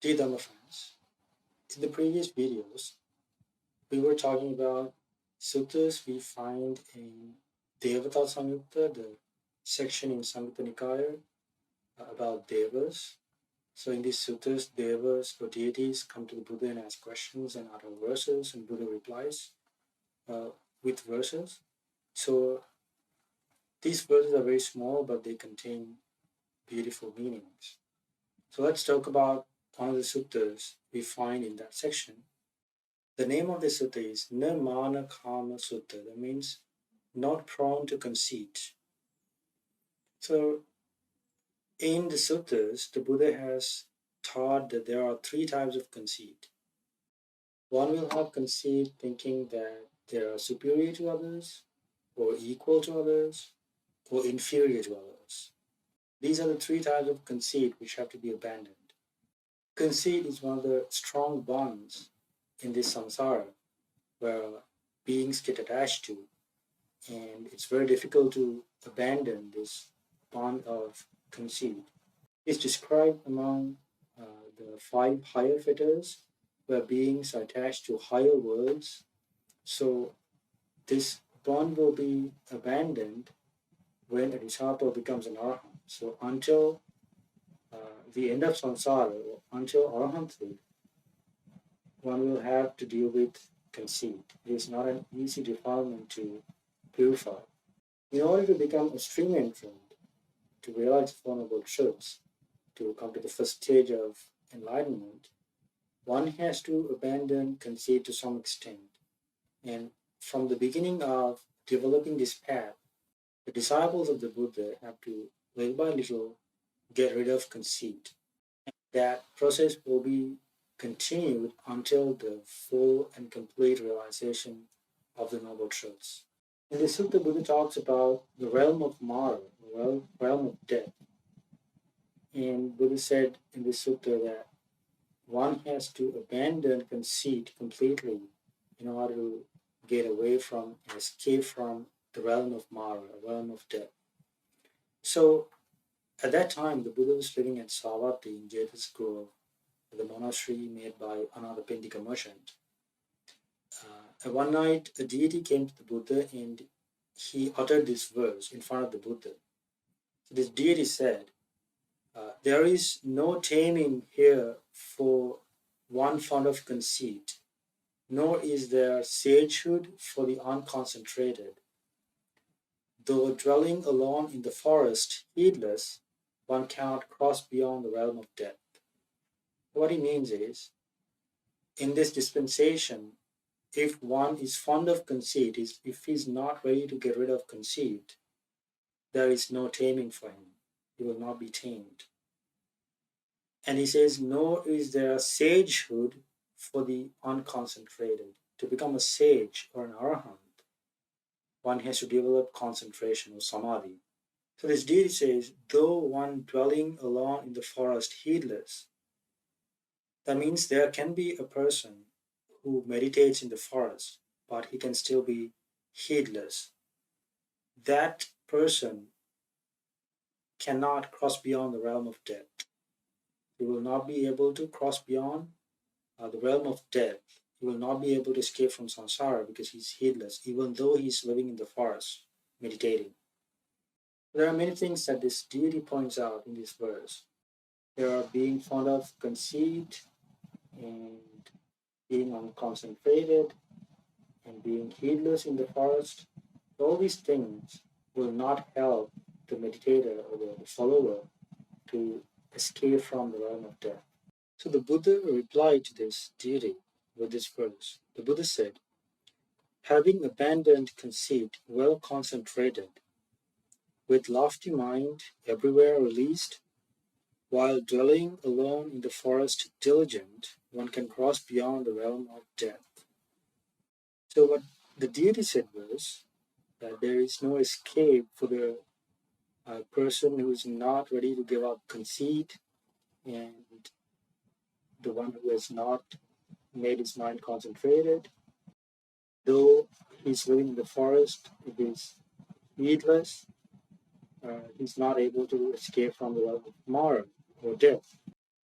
Dear Dhamma friends, in the previous videos, we were talking about suttas we find in Devata Samyutta, the section in Samyutta Nikaya about devas. So in these suttas, devas or deities come to the Buddha and ask questions and utter verses, and Buddha replies uh, with verses. So these verses are very small, but they contain beautiful meanings. So let's talk about one of the suttas we find in that section. The name of the sutta is Nirmana Kama Sutta. That means not prone to conceit. So in the suttas, the Buddha has taught that there are three types of conceit. One will have conceit thinking that they are superior to others, or equal to others, or inferior to others. These are the three types of conceit which have to be abandoned. Conceit is one of the strong bonds in this samsara where beings get attached to, and it's very difficult to abandon this bond of conceit. It's described among the five higher fetters where beings are attached to higher worlds. So this bond will be abandoned when a disciple becomes an arahant. So until the end of samsara, or until arahanthood, one will have to deal with conceit. It is not an easy defilement to purify. In order to become a stream entrant, to realize the Four Noble Truths, to come to the first stage of enlightenment, one has to abandon conceit to some extent. And from the beginning of developing this path, the disciples of the Buddha have to little by little get rid of conceit. That process will be continued until the full and complete realization of the Noble Truths. In the Sutta, Buddha talks about the realm of Mara, the realm of death. And Buddha said in the Sutta that one has to abandon conceit completely in order to get away from and escape from the realm of Mara, the realm of death. So at that time, the Buddha was living at Savatthi in Jeta's Grove, the monastery made by another Pendika merchant. One night, a deity came to the Buddha and he uttered this verse in front of the Buddha. So this deity said, there is no taming here for one fond of conceit, nor is there sagehood for the unconcentrated. Though dwelling alone in the forest, heedless, one cannot cross beyond the realm of death. What he means is, in this dispensation, if one is fond of conceit, if he's not ready to get rid of conceit, there is no taming for him. He will not be tamed. And he says, nor is there sagehood for the unconcentrated. To become a sage or an arahant, one has to develop concentration or samadhi. So this deity says, though one dwelling alone in the forest heedless, that means there can be a person who meditates in the forest, but he can still be heedless. That person cannot cross beyond the realm of death. He will not be able to cross beyond the realm of death. He will not be able to escape from samsara because he's heedless, even though he's living in the forest, meditating. There are many things that this deity points out in this verse. There are being fond of conceit and being unconcentrated and being heedless in the forest. All these things will not help the meditator or the follower to escape from the realm of death. So the Buddha replied to this deity with this verse. The Buddha said, having abandoned conceit, well concentrated, with lofty mind everywhere released, while dwelling alone in the forest diligent, one can cross beyond the realm of death. So what the deity said was that there is no escape for the person who is not ready to give up conceit and the one who has not made his mind concentrated. Though he's living in the forest, it is heedless. He's not able to escape from the realm of Mara or death.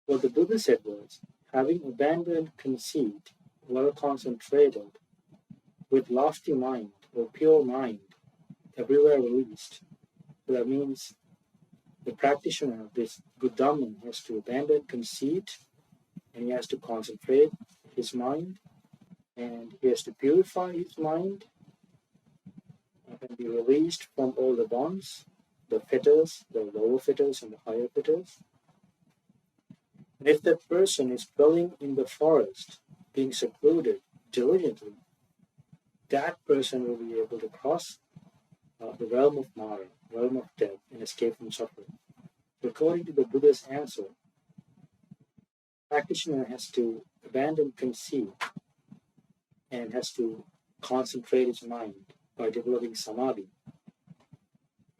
What the Buddha said was, having abandoned conceit, well concentrated, with lofty mind or pure mind, everywhere released. So that means the practitioner of this good Dhamma has to abandon conceit and he has to concentrate his mind and he has to purify his mind and be released from all the bonds, the fetters, the lower fetters and the higher fetters. And if that person is dwelling in the forest, being secluded diligently, that person will be able to cross the realm of Mara, realm of death, and escape from suffering. According to the Buddha's answer, practitioner has to abandon conceit and has to concentrate his mind by developing samadhi,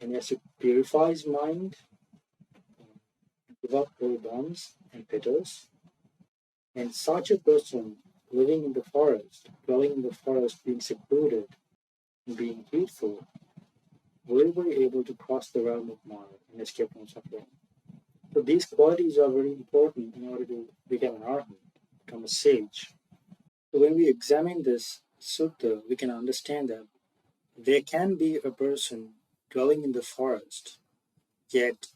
and has to purify his mind, give up all bonds and fetters. And such a person living in the forest, dwelling in the forest, being secluded and being heedful, will be able to cross the realm of Mara and escape from suffering. So these qualities are very important in order to become an arhat, become a sage. So when we examine this sutta, we can understand that there can be a person dwelling in the forest, yet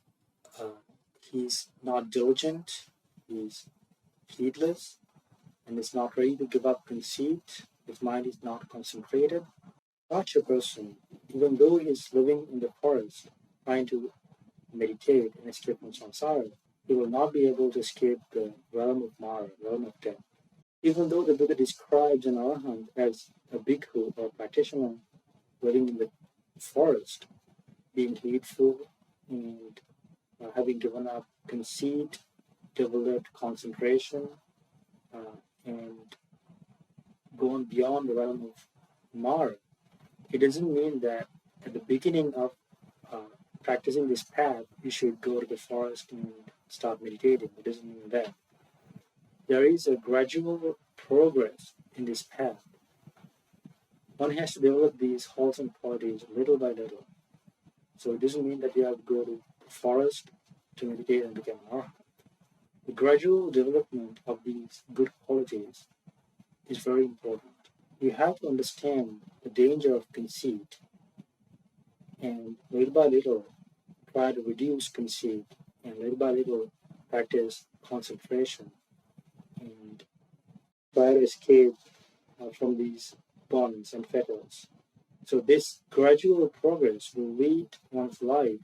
he's not diligent, he's heedless, and is not ready to give up conceit, his mind is not concentrated. Such a person, even though he is living in the forest, trying to meditate and escape from samsara, he will not be able to escape the realm of Mara, realm of death. Even though the Buddha describes an arhat as a bhikkhu or practitioner living in the forest, being heedful and having given up conceit, developed concentration, and gone beyond the realm of Mara, it doesn't mean that at the beginning of practicing this path, you should go to the forest and start meditating. It doesn't mean that. There is a gradual progress in this path. One has to develop these wholesome qualities little by little. So it doesn't mean that you have to go to the forest to meditate and become an arhat. The gradual development of these good qualities is very important. You have to understand the danger of conceit and little by little try to reduce conceit and little by little practice concentration and try to escape from these bonds and fetters. So this gradual progress will lead one's life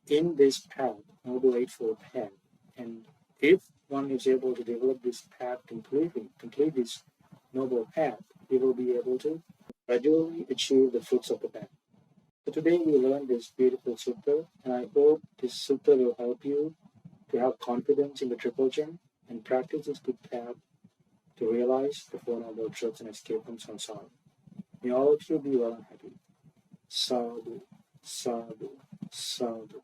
in this path, Noble Eightfold Path. And if one is able to develop this path completely, complete this noble path, he will be able to gradually achieve the fruits of the path. So today we learned this beautiful sutta, and I hope this sutta will help you to have confidence in the Triple Gem and practice this good path to realize the Four Noble Truths and escape from samsara. May all of you be well and happy. Sadhu, sadhu, sadhu.